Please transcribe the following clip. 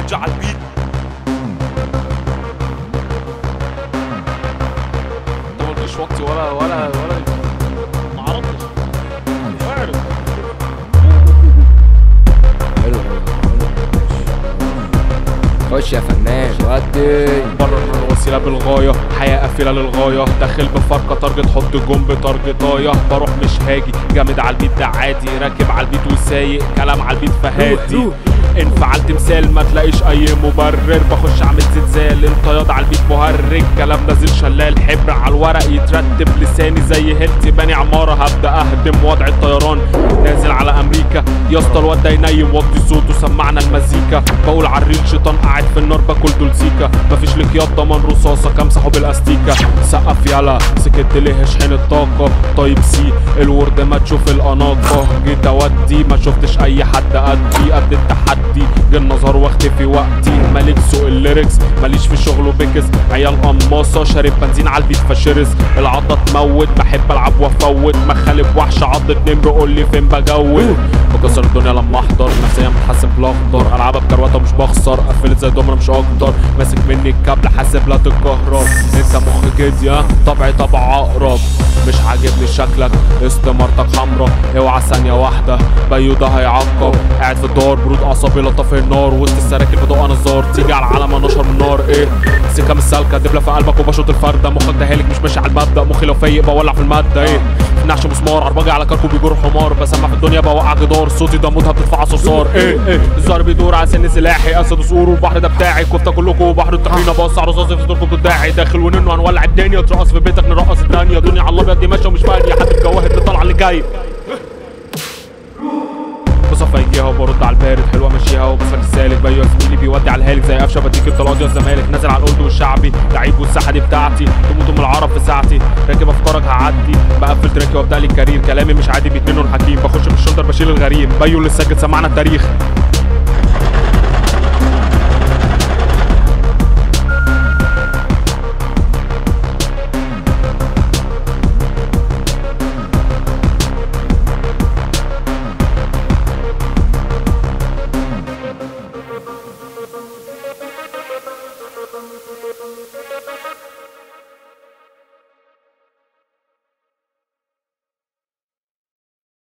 نينجا على البيت. انت ما قلتليش وقتي ولا ما عرفتش. وارد. خش يا فنان ودي. بره الوسيله بالغايه، حياه قافله للغايه، داخل بفرقه تارجت حط جون بتارجتايه، بروح مش هاجي جامد على البيت ده عادي، راكب على البيت وسايق كلام على البيت فهادي. انفعلت مثال ما تلاقيش اي مبرر، بخش اعمل زلزال انقياد على البيت مهرج، كلام نازل شلال حبر على الورق يترتب، لساني زي هيلتي باني عماره هبدا اهدم وضع الطيران نازل على امريكا. يا اسطى الواد ده ينيم وطي صوته سمعنا المزيكا، بقول عالريل شيطان قاعد في النار باكل دولسيكا، مفيش لقياط ضمان رصاصه كامسحه بالاستيكا. سقف يلا سكت ليه اشحن الطاقه، طيب سي الورد ما تشوف الاناقه، جيت اودي ما شفتش اي حد قدي قد التحدي، جن نظهر واختفي وقتي، مالك سوق الليركس ماليش في شغل وبكس، عيال قماصه شارب بنزين على البيت فشرس، العضه تموت بحب العب وافوت، مخالب وحش عضة نمر قول لي فين بجود، بكسر الدنيا لما احضر، نفسيا بتحسن بالاخضر، العبها بكروته مش بخسر، قفلت زي دومره مش اكتر، ماسك مني الكابل حاسب لا تتكهرب، انت مخ جديا طبعي طبع عقرب، مش عاجبني شكلك استمارتك حمرا، اوعى ثانيه واحده بيو ده هيعقب، قاعد في الدار برود اعصابي لطف النار، وسط السراكل بدق نزار، تيجي على العلم انشر من النار، ايه سكه مش سالكه دبله في قلبك وبشوط الفرده، مخك ده هالك مش ماشي على المبدا، مخي لو فايق بولع في الماده، ايه نعش مسمار عرباجي على كركو بيجر حمار، بسمع في الدنيا بوقع جدار، صوتي ده موتها بتدفع صرصار، ايه الزهر بيدور على سن سلاحي، اسد وصقور والبحر ده بتاعي، كفته كلكم وبحر الطحينه بوسع رصاصي في صدوركم بتداعي، داخل وننو هنولع الدنيا، ترقص في بيتك نرقص الدنيا، دنيا على الابيض دي ماشيه ومش فاهم يا حد الجواهر اللي طالعه اللي جاي. بصفى يجيها وبرد على البارد، حلوه ماشيها وبسلك السالك، بيو زميلي بيودي على الهالك زي قفشه بديك الطلاق يا الزمالك، نازل على الارض والشعبي لعيب والساحه دي بتاعتي، تموتوا من العرب في ساعتي، راكب افكارك هعدي، بقفل تراكي وابدا لي الكارير، كلامي مش عادي بيتمنوا الحكيم، بخش في الشنطر بشيل الغريم، بيو اللي سجل سمعنا التاريخ.